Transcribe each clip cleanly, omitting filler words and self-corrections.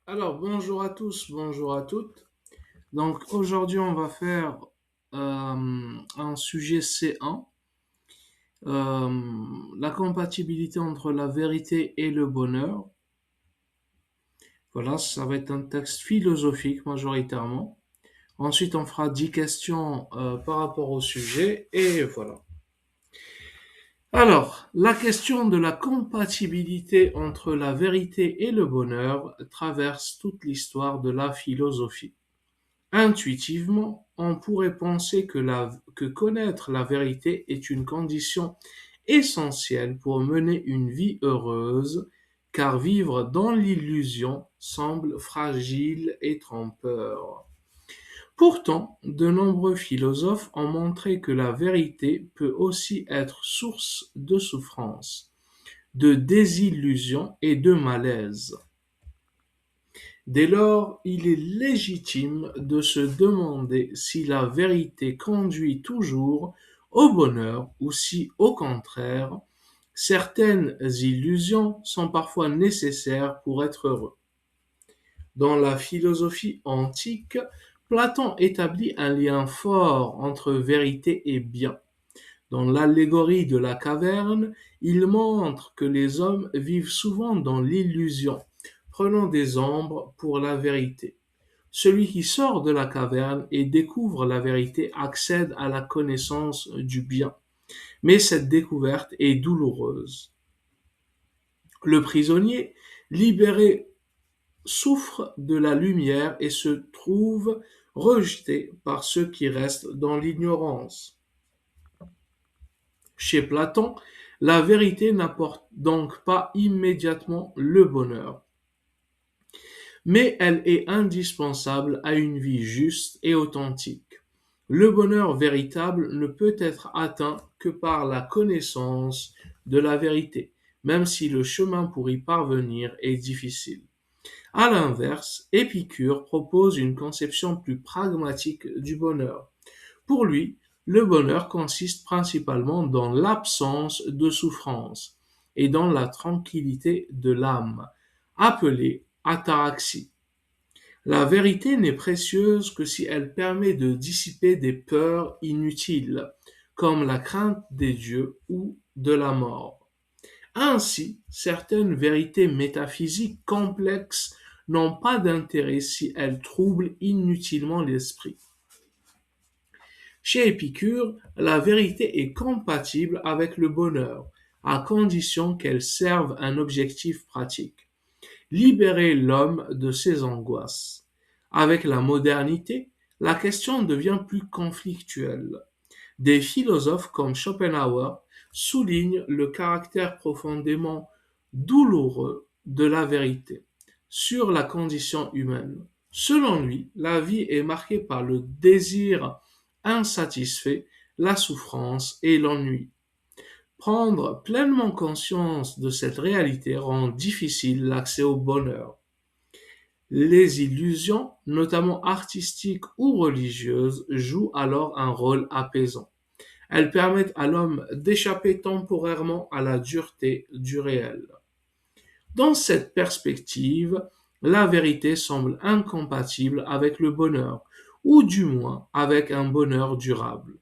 Alors, bonjour à tous, bonjour à toutes. Donc, aujourd'hui, on va faire un sujet C1, euh, la compatibilité entre la vérité et le bonheur. Voilà, ça va être un texte philosophique majoritairement. Ensuite, on fera 10 questions par rapport au sujet et voilà. Alors, la question de la compatibilité entre la vérité et le bonheur traverse toute l'histoire de la philosophie. Intuitivement, on pourrait penser que connaître la vérité est une condition essentielle pour mener une vie heureuse, car vivre dans l'illusion semble fragile et trompeur. Pourtant, de nombreux philosophes ont montré que la vérité peut aussi être source de souffrance, de désillusion et de malaise. Dès lors, il est légitime de se demander si la vérité conduit toujours au bonheur ou si, au contraire, certaines illusions sont parfois nécessaires pour être heureux. Dans la philosophie antique, Platon établit un lien fort entre vérité et bien. Dans l'allégorie de la caverne, il montre que les hommes vivent souvent dans l'illusion, prenant des ombres pour la vérité. Celui qui sort de la caverne et découvre la vérité accède à la connaissance du bien. Mais cette découverte est douloureuse. Le prisonnier, libéré, souffre de la lumière et se trouve rejeté par ceux qui restent dans l'ignorance. Chez Platon, la vérité n'apporte donc pas immédiatement le bonheur, mais elle est indispensable à une vie juste et authentique. Le bonheur véritable ne peut être atteint que par la connaissance de la vérité, même si le chemin pour y parvenir est difficile. À l'inverse, Épicure propose une conception plus pragmatique du bonheur. Pour lui, le bonheur consiste principalement dans l'absence de souffrance et dans la tranquillité de l'âme, appelée ataraxie. La vérité n'est précieuse que si elle permet de dissiper des peurs inutiles, comme la crainte des dieux ou de la mort. Ainsi, certaines vérités métaphysiques complexes n'ont pas d'intérêt si elles troublent inutilement l'esprit. Chez Épicure, la vérité est compatible avec le bonheur, à condition qu'elle serve un objectif pratique: libérer l'homme de ses angoisses. Avec la modernité, la question devient plus conflictuelle. Des philosophes comme Schopenhauer soulignent le caractère profondément douloureux de la vérité sur la condition humaine. Selon lui, la vie est marquée par le désir insatisfait, la souffrance et l'ennui. Prendre pleinement conscience de cette réalité rend difficile l'accès au bonheur. Les illusions, notamment artistiques ou religieuses, jouent alors un rôle apaisant. Elles permettent à l'homme d'échapper temporairement à la dureté du réel. Dans cette perspective, la vérité semble incompatible avec le bonheur, ou du moins avec un bonheur durable.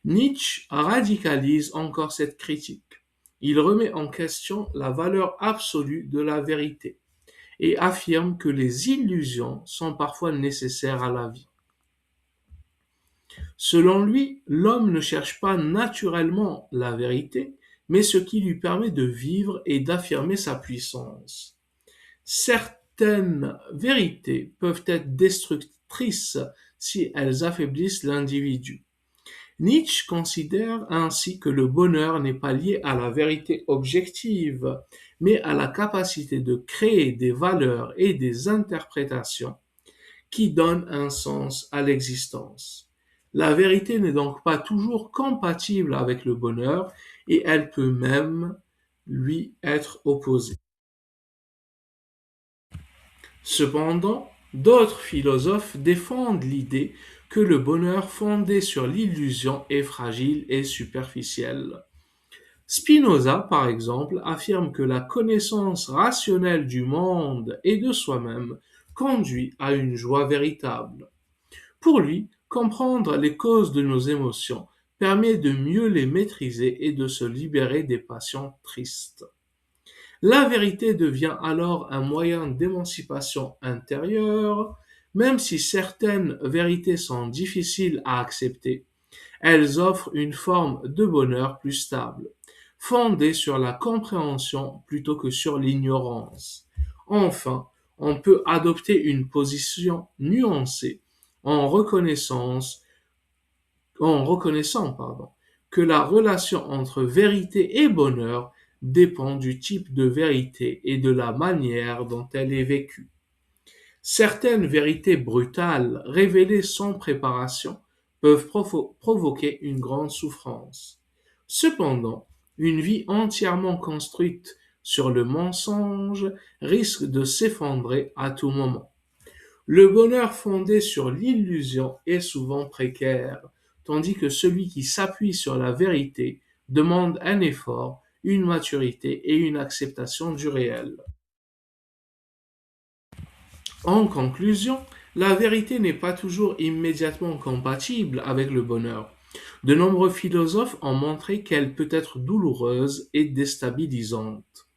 Nietzsche radicalise encore cette critique. Il remet en question la valeur absolue de la vérité et affirme que les illusions sont parfois nécessaires à la vie. Selon lui, l'homme ne cherche pas naturellement la vérité, mais ce qui lui permet de vivre et d'affirmer sa puissance. Certaines vérités peuvent être destructrices si elles affaiblissent l'individu. Nietzsche considère ainsi que le bonheur n'est pas lié à la vérité objective, mais à la capacité de créer des valeurs et des interprétations qui donnent un sens à l'existence. La vérité n'est donc pas toujours compatible avec le bonheur et elle peut même lui être opposée. Cependant, d'autres philosophes défendent l'idée que le bonheur fondé sur l'illusion est fragile et superficiel. Spinoza, par exemple, affirme que la connaissance rationnelle du monde et de soi-même conduit à une joie véritable. Pour lui, comprendre les causes de nos émotions permet de mieux les maîtriser et de se libérer des passions tristes. La vérité devient alors un moyen d'émancipation intérieure, même si certaines vérités sont difficiles à accepter. Elles offrent une forme de bonheur plus stable, fondée sur la compréhension plutôt que sur l'ignorance. Enfin, on peut adopter une position nuancée en reconnaissant que la relation entre vérité et bonheur dépend du type de vérité et de la manière dont elle est vécue. Certaines vérités brutales, révélées sans préparation, peuvent provoquer une grande souffrance. Cependant, une vie entièrement construite sur le mensonge risque de s'effondrer à tout moment. Le bonheur fondé sur l'illusion est souvent précaire, tandis que celui qui s'appuie sur la vérité demande un effort, une maturité et une acceptation du réel. En conclusion, la vérité n'est pas toujours immédiatement compatible avec le bonheur. De nombreux philosophes ont montré qu'elle peut être douloureuse et déstabilisante.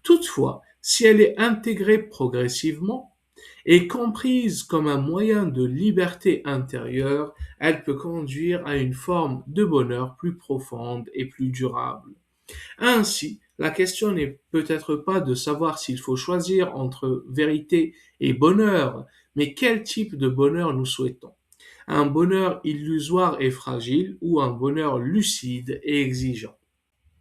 Toutefois, si elle est intégrée progressivement et comprise comme un moyen de liberté intérieure, elle peut conduire à une forme de bonheur plus profonde et plus durable. Ainsi, la question n'est peut-être pas de savoir s'il faut choisir entre vérité et bonheur, mais quel type de bonheur nous souhaitons. Un bonheur illusoire et fragile ou un bonheur lucide et exigeant.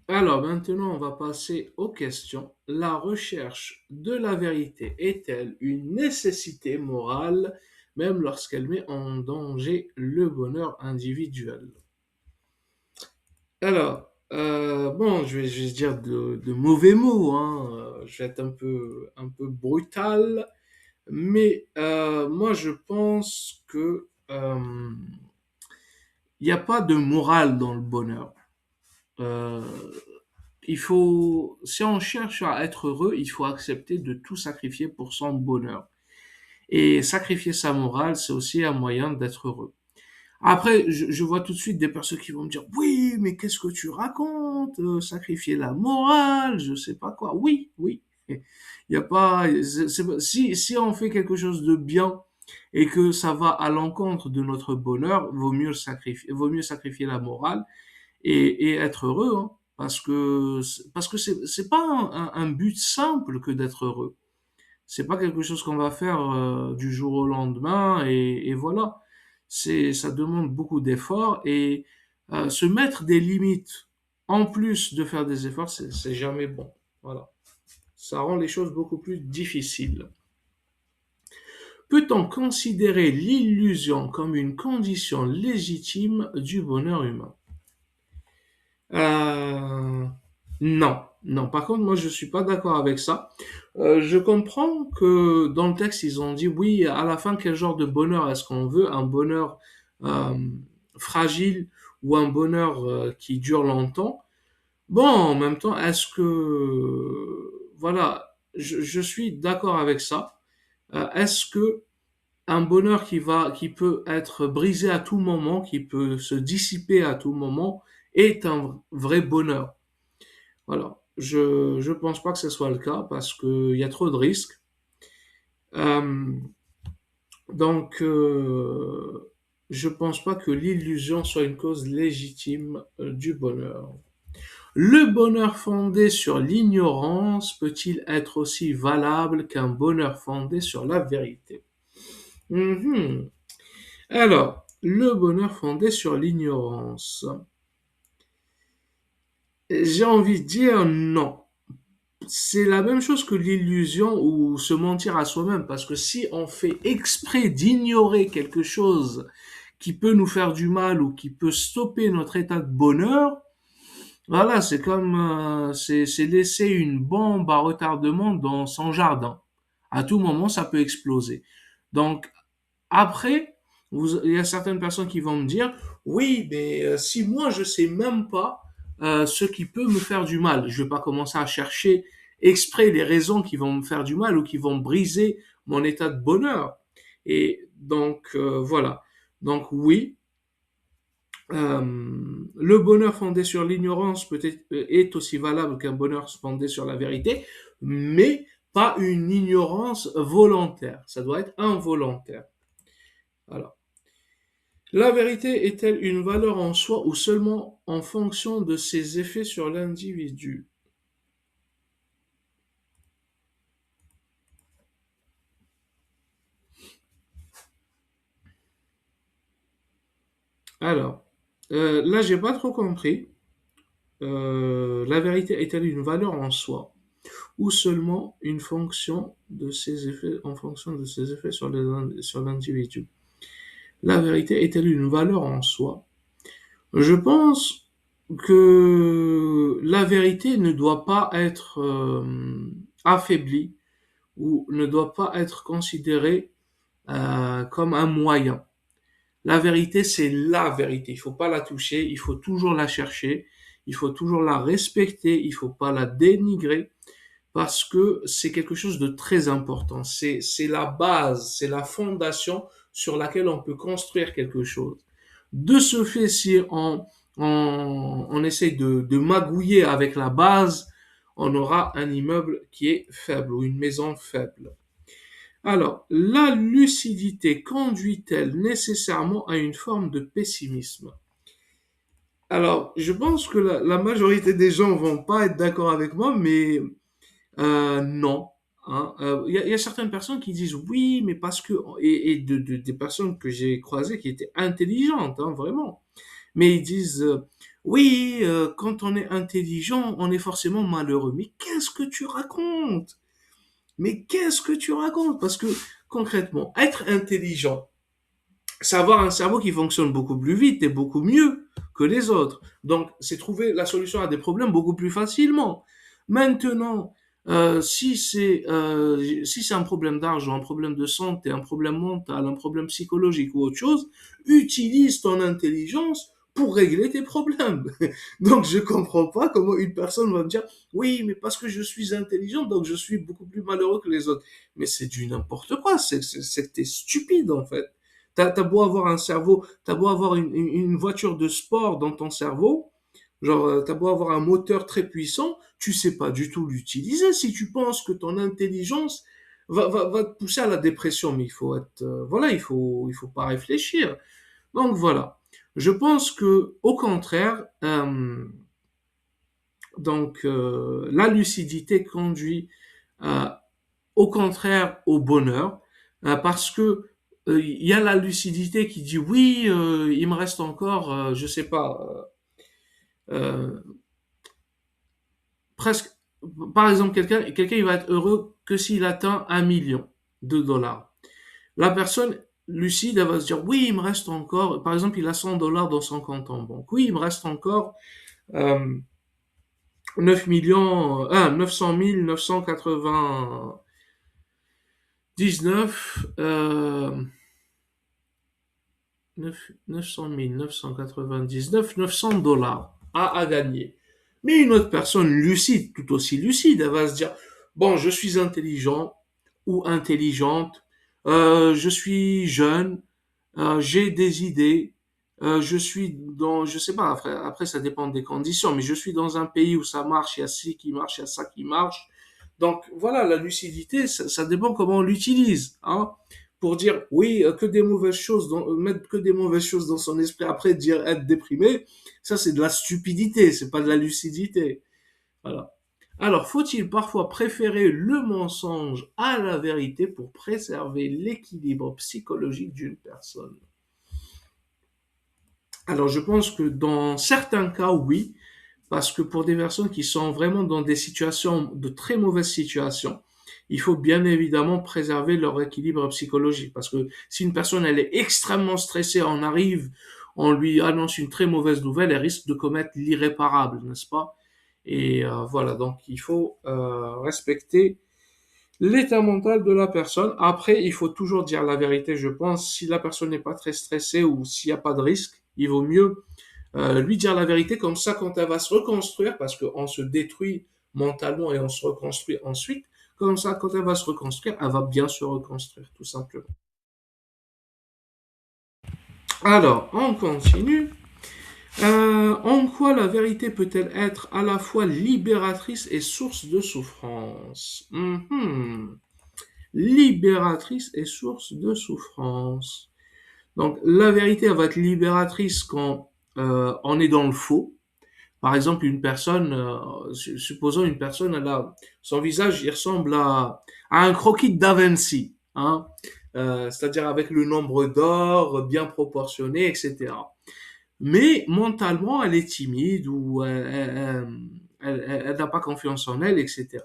Alors maintenant, on va passer aux questions. La recherche de la vérité est-elle une nécessité morale, même lorsqu'elle met en danger le bonheur individuel? Alors, bon, je vais dire de mauvais mots, hein, je vais être un peu brutal, mais moi je pense que il n'y a pas de morale dans le bonheur. Euh, si on cherche à être heureux, il faut accepter de tout sacrifier pour son bonheur. Et sacrifier sa morale, c'est aussi un moyen d'être heureux. Après, je vois tout de suite des personnes qui vont me dire, oui, mais qu'est-ce que tu racontes? Sacrifier la morale, je sais pas quoi. Oui, oui. Il y a pas, si on fait quelque chose de bien et que ça va à l'encontre de notre bonheur, vaut mieux sacrifier la morale et être heureux, hein, parce que c'est pas un but simple que d'être heureux. C'est pas quelque chose qu'on va faire du jour au lendemain et voilà. Ça demande beaucoup d'efforts et se mettre des limites en plus de faire des efforts, c'est jamais bon. Voilà. Ça rend les choses beaucoup plus difficiles. Peut-on considérer l'illusion comme une condition légitime du bonheur humain? Euh, non, non. Par contre, moi, je suis pas d'accord avec ça. Je comprends que dans le texte, ils ont dit oui, à la fin, quel genre de bonheur est-ce qu'on veut? Un bonheur euh, fragile ou un bonheur qui dure longtemps? Bon, en même temps, est-ce que voilà, je suis d'accord avec ça. Est-ce que un bonheur qui peut être brisé à tout moment, qui peut se dissiper à tout moment, est un vrai bonheur? Voilà. Je pense pas que ce soit le cas parce qu'il y a trop de risques. Euh, donc, je pense pas que l'illusion soit une cause légitime du bonheur. Le bonheur fondé sur l'ignorance peut-il être aussi valable qu'un bonheur fondé sur la vérité? Mhm. Alors, le bonheur fondé sur l'ignorance. J'ai envie de dire non. C'est la même chose que l'illusion ou se mentir à soi-même, parce que si on fait exprès d'ignorer quelque chose qui peut nous faire du mal ou qui peut stopper notre état de bonheur, voilà, c'est comme c'est laisser une bombe à retardement dans son jardin. À tout moment, ça peut exploser. Donc après, il y a certaines personnes qui vont me dire, oui, mais si moi je sais même pas ce qui peut me faire du mal. Je vais pas commencer à chercher exprès les raisons qui vont me faire du mal ou qui vont briser mon état de bonheur. Et donc voilà. Donc oui, le bonheur fondé sur l'ignorance peut-être est aussi valable qu'un bonheur fondé sur la vérité, mais pas une ignorance volontaire. Ça doit être involontaire. Alors, la vérité est-elle une valeur en soi ou seulement en fonction de ses effets sur l'individu? Alors, là, j'ai pas trop compris. La vérité est-elle une valeur en soi ou seulement une fonction de ses effets, en fonction de ses effets sur sur l'individu? La vérité est-elle une valeur en soi? Je pense que la vérité ne doit pas être affaiblie ou ne doit pas être considérée comme un moyen. La vérité, c'est la vérité. Il faut pas la toucher, il faut toujours la chercher, il faut toujours la respecter, il faut pas la dénigrer parce que c'est quelque chose de très important. C'est la base, c'est la fondation sur laquelle on peut construire quelque chose. De ce fait, si on essaye de magouiller avec la base, on aura un immeuble qui est faible ou une maison faible. Alors, la lucidité conduit-elle nécessairement à une forme de pessimisme? Alors, je pense que la majorité des gens vont pas être d'accord avec moi, mais non. Hein. Il y a certaines personnes qui disent oui, mais parce que et des personnes que j'ai croisées qui étaient intelligentes, hein, vraiment. Mais ils disent oui, quand on est intelligent, on est forcément malheureux. Mais qu'est-ce que tu racontes? Mais qu'est-ce que tu racontes? Parce que concrètement, être intelligent, c'est avoir un cerveau qui fonctionne beaucoup plus vite et beaucoup mieux que les autres. Donc, c'est trouver la solution à des problèmes beaucoup plus facilement. Maintenant, si c'est un problème d'argent, un problème de santé, un problème mental, un problème psychologique ou autre chose, utilise ton intelligence pour régler tes problèmes. Donc, je comprends pas comment une personne va me dire, oui, mais parce que je suis intelligent, donc je suis beaucoup plus malheureux que les autres. Mais c'est du n'importe quoi. C'est que t'es stupide, en fait. T'as beau avoir un cerveau, t'as beau avoir une voiture de sport dans ton cerveau, genre t'as beau avoir un moteur très puissant, tu sais pas du tout l'utiliser si tu penses que ton intelligence va te pousser à la dépression. Mais il faut être, voilà, il faut pas réfléchir. Donc voilà. Je pense que au contraire, la lucidité conduit euh, au contraire au bonheur, parce que il y a la lucidité qui dit oui, il me reste encore, je sais pas, euh, presque, par exemple, quelqu'un il va être heureux que s'il atteint 1 million de dollars. La personne lucide, elle va se dire oui, il me reste encore, par exemple, il a 100 dollars dans son compte en banque. Oui, il me reste encore euh, 9 millions, 900 000, 999, 900 999, 900 dollars à gagner. Mais une autre personne lucide, tout aussi lucide, elle va se dire, bon, je suis intelligent ou intelligente, je suis jeune, j'ai des idées, je suis dans, je sais pas, après ça dépend des conditions, mais je suis dans un pays où ça marche, il y a ci qui marche, il y a ça qui marche. Donc voilà, la lucidité, ça dépend comment on l'utilise, hein. Pour dire oui, que des mauvaises choses, mettre que des mauvaises choses dans son esprit, après dire être déprimé, ça c'est de la stupidité, c'est pas de la lucidité. Voilà. Alors, faut-il parfois préférer le mensonge à la vérité pour préserver l'équilibre psychologique d'une personne? Alors, je pense que dans certains cas, oui, parce que pour des personnes qui sont vraiment dans des situations, de très mauvaises situations, il faut bien évidemment préserver leur équilibre psychologique. Parce que si une personne, elle est extrêmement stressée, on arrive, on lui annonce une très mauvaise nouvelle, elle risque de commettre l'irréparable, n'est-ce pas? Et voilà, donc il faut respecter l'état mental de la personne. Après, il faut toujours dire la vérité, je pense. Si la personne n'est pas très stressée ou s'il n'y a pas de risque, il vaut mieux lui dire la vérité, comme ça, quand elle va se reconstruire, parce qu'on se détruit mentalement et on se reconstruit ensuite, comme ça, quand elle va se reconstruire, elle va bien se reconstruire, tout simplement. Alors, on continue. En quoi la vérité peut-elle être à la fois libératrice et source de souffrance? Libératrice et source de souffrance. Donc, la vérité, elle va être libératrice quand on est dans le faux. Par exemple, une personne, supposons une personne, son visage, il ressemble à un croquis de Da Vinci, hein, c'est-à-dire avec le nombre d'or bien proportionné, etc. Mais mentalement, elle est timide ou elle n'a pas confiance en elle, etc.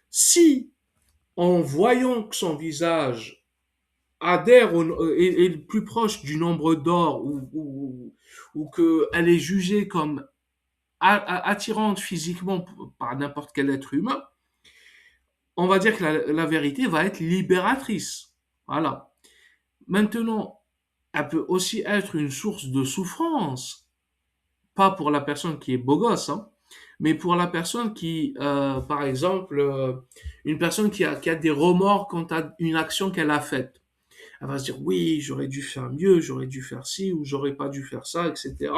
Si, en voyant que son visage adhère est le plus proche du nombre d'or ou qu'elle est jugée comme attirante physiquement par n'importe quel être humain, on va dire que la vérité va être libératrice. Voilà. Maintenant, elle peut aussi être une source de souffrance, pas pour la personne qui est beau gosse, hein, mais pour la personne qui, par exemple, une personne qui a des remords quant à une action qu'elle a faite. Elle va se dire oui, j'aurais dû faire mieux, j'aurais dû faire ci ou j'aurais pas dû faire ça, etc.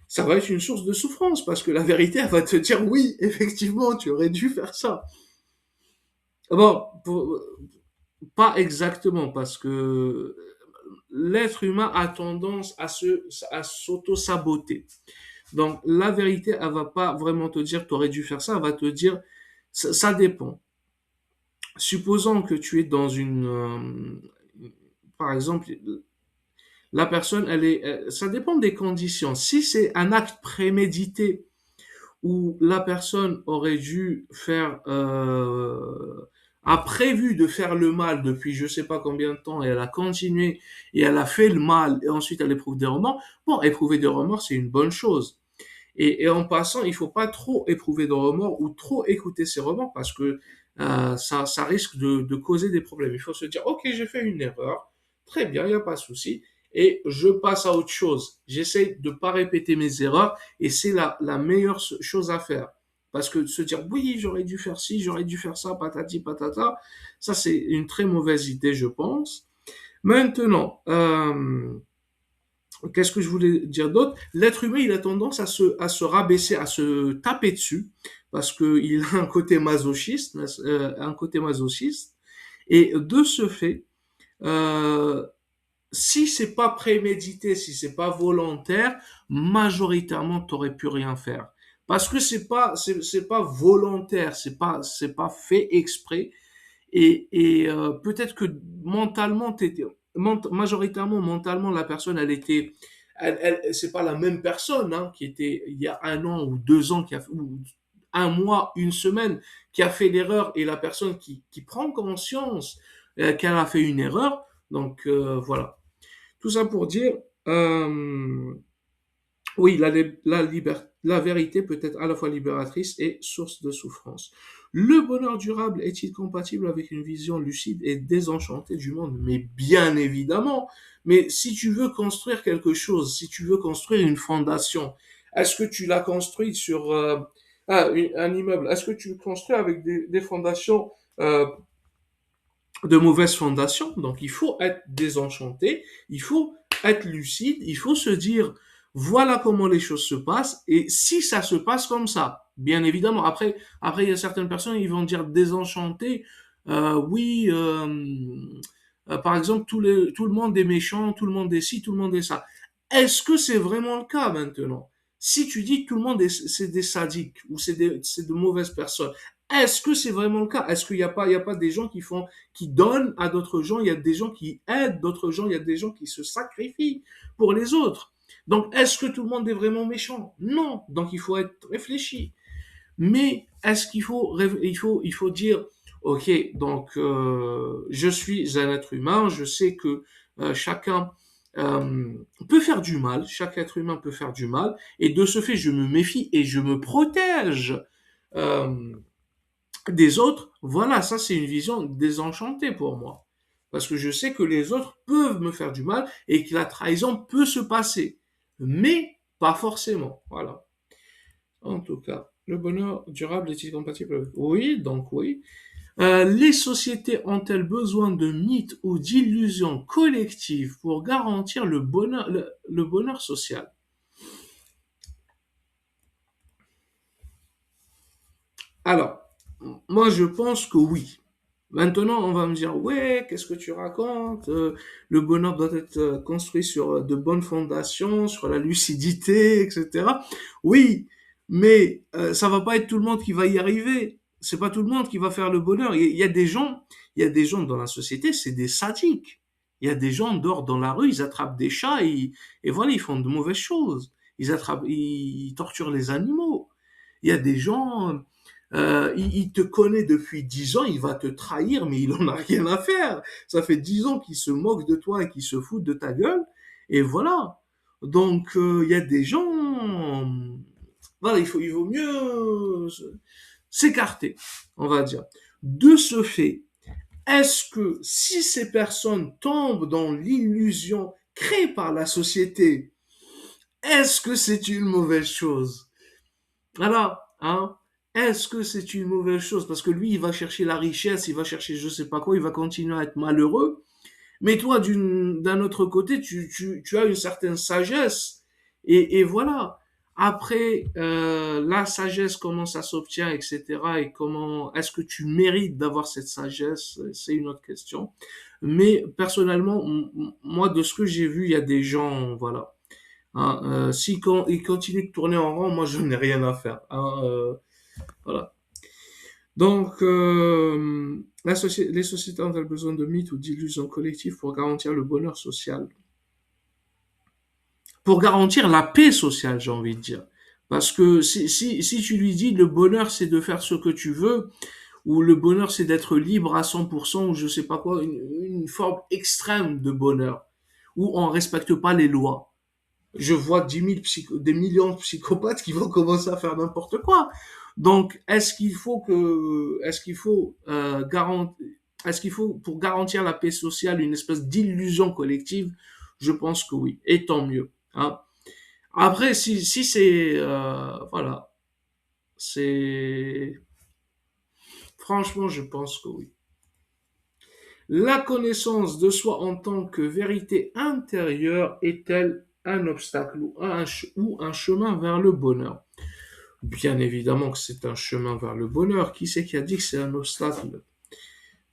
Ça va être une source de souffrance parce que la vérité, elle va te dire oui, effectivement, tu aurais dû faire ça. Bon, pas exactement parce que l'être humain a tendance à s'auto-saboter. Donc, la vérité, elle va pas vraiment te dire tu aurais dû faire ça, elle va te dire ça dépend. Supposons que tu es dans par exemple, la personne, ça dépend des conditions. Si c'est un acte prémédité où la personne aurait dû a prévu de faire le mal depuis je sais pas combien de temps et elle a continué et elle a fait le mal et ensuite elle éprouve des remords. Bon, éprouver des remords, c'est une bonne chose. Et en passant, il faut pas trop éprouver de remords ou trop écouter ses remords parce que ça risque de causer des problèmes. Il faut se dire, ok, j'ai fait une erreur, très bien, il n'y a pas de souci, et je passe à autre chose. J'essaie de pas répéter mes erreurs et c'est la meilleure chose à faire. Parce que se dire, oui, j'aurais dû faire ci, j'aurais dû faire ça, patati patata, ça c'est une très mauvaise idée, je pense. Maintenant, qu'est-ce que je voulais dire d'autre? L'être humain, il a tendance à se rabaisser, à se taper dessus, parce qu'il a un côté masochiste, et de ce fait, euh, si c'est pas prémédité, si c'est pas volontaire, majoritairement, t'aurais pu rien faire. Parce que c'est pas volontaire, c'est pas fait exprès, et peut-être que mentalement, majoritairement, mentalement, la personne, c'est pas la même personne hein, qui était il y a 1 an ou 2 ans, ou un mois, une semaine, qui a fait l'erreur et la personne qui prend conscience qu'elle a fait une erreur. Donc voilà. Tout ça pour dire, euh, oui, la vérité peut être à la fois libératrice et source de souffrance. Le bonheur durable est-il compatible avec une vision lucide et désenchantée du monde? Mais bien évidemment. Mais si tu veux construire quelque chose, si tu veux construire une fondation, est-ce que tu l'as construite sur un immeuble? Est-ce que tu le construis avec des fondations de mauvaises fondations? Donc il faut être désenchanté, il faut être lucide, il faut se dire voilà comment les choses se passent et si ça se passe comme ça, bien évidemment. Après il y a certaines personnes ils vont dire désenchanté, oui, par exemple tout le monde est méchant, tout le monde est ci, tout le monde est ça. Est-ce que c'est vraiment le cas maintenant? Si tu dis que tout le monde c'est des sadiques ou c'est de mauvaises personnes, est-ce que c'est vraiment le cas? Est-ce qu'il y a pas des gens qui donnent à d'autres gens, il y a des gens qui aident d'autres gens, il y a des gens qui se sacrifient pour les autres. Donc, est-ce que tout le monde est vraiment méchant? Non. Donc, il faut être réfléchi. Mais est-ce qu'il faut dire, ok, donc je suis un être humain, je sais que chacun peut faire du mal, chaque être humain peut faire du mal, et de ce fait, je me méfie et je me protège. Euh, des autres, voilà, ça c'est une vision désenchantée pour moi. Parce que je sais que les autres peuvent me faire du mal et que la trahison peut se passer. Mais Pas forcément, voilà. En tout cas, le bonheur durable est-il compatible avec... Oui, donc oui. Les sociétés ont-elles besoin de mythes ou d'illusions collectives pour garantir le bonheur social? Alors, moi je pense que oui. Maintenant, on va me dire, ouais, qu'est-ce que tu racontes? Le bonheur doit être construit sur de bonnes fondations, sur la lucidité, etc. Oui, mais ça va pas être tout le monde qui va y arriver. C'est pas tout le monde qui va faire le bonheur. Il y a des gens, il y a des gens dans la société, c'est des sadiques. Il y a des gens dehors dans la rue, ils attrapent des chats et voilà, ils font de mauvaises choses. Ils torturent les animaux. Il y a des gens, il te connaît depuis 10 ans, il va te trahir, mais il en a rien à faire. Ça fait 10 ans qu'il se moque de toi et qu'il se fout de ta gueule. Et voilà. Donc, il y a des gens, voilà, il vaut mieux s'écarter, on va dire. De ce fait, est-ce que si ces personnes tombent dans l'illusion créée par la société, est-ce que c'est une mauvaise chose? Voilà, hein. Est-ce que c'est une mauvaise chose? Parce que lui, il va chercher la richesse, il va chercher je sais pas quoi, il va continuer à être malheureux. Mais toi, d'un autre côté, tu as une certaine sagesse. Et voilà. Après, la sagesse, comment ça s'obtient, etc. Et comment, est-ce que tu mérites d'avoir cette sagesse? C'est une autre question. Mais personnellement, moi, de ce que j'ai vu, il y a des gens, voilà. Hein, si quand ils continuent de tourner en rond, moi je n'ai rien à faire. Hein, voilà. Donc, les sociétés ont-elles besoin de mythes ou d'illusions collectives pour garantir le bonheur social? Pour garantir la paix sociale, j'ai envie de dire. Parce que si tu lui dis le bonheur c'est de faire ce que tu veux, ou le bonheur c'est d'être libre à 100%, ou je sais pas quoi, une forme extrême de bonheur, où on respecte pas les lois. Je vois 10 000 des millions de psychopathes qui vont commencer à faire n'importe quoi. Donc, est-ce qu'il faut est-ce qu'il faut pour garantir la paix sociale une espèce d'illusion collective? Je pense que oui, et tant mieux. Hein. Après, si c'est voilà, c'est franchement, je pense que oui. La connaissance de soi en tant que vérité intérieure est-elle un obstacle ou un chemin vers le bonheur? Bien évidemment que c'est un chemin vers le bonheur. Qui c'est qui a dit que c'est un obstacle?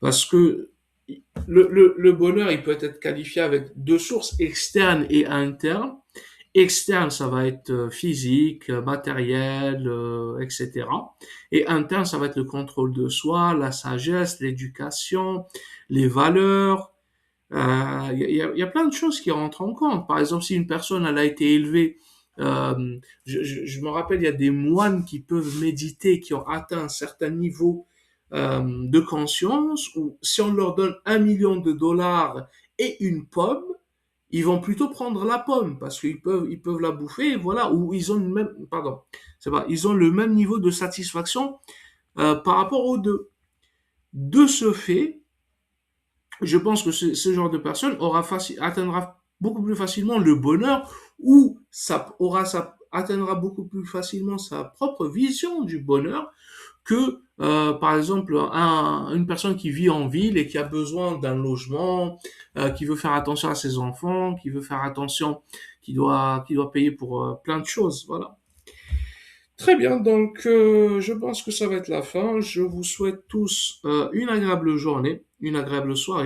Parce que le bonheur, il peut être qualifié avec deux sources, externes et internes. Externe, ça va être physique, matériel, etc. Et interne, ça va être le contrôle de soi, la sagesse, l'éducation, les valeurs. Il y a plein de choses qui rentrent en compte. Par exemple, si une personne elle a été élevée, je me rappelle, il y a des moines qui peuvent méditer, qui ont atteint un certain niveau de conscience, ou si on leur donne 1 million de dollars et une pomme, ils vont plutôt prendre la pomme parce ils peuvent la bouffer, et voilà, ou ils ont le même, pardon, c'est pas, ils ont le même niveau de satisfaction par rapport aux deux. De ce fait, je pense que ce genre de personne atteindra beaucoup plus facilement le bonheur ou atteindra beaucoup plus facilement sa propre vision du bonheur que, par exemple, une personne qui vit en ville et qui a besoin d'un logement, qui veut faire attention à ses enfants, qui veut faire attention, qui doit payer pour plein de choses. Voilà. Très bien, donc je pense que ça va être la fin. Je vous souhaite tous une agréable journée, une agréable soirée.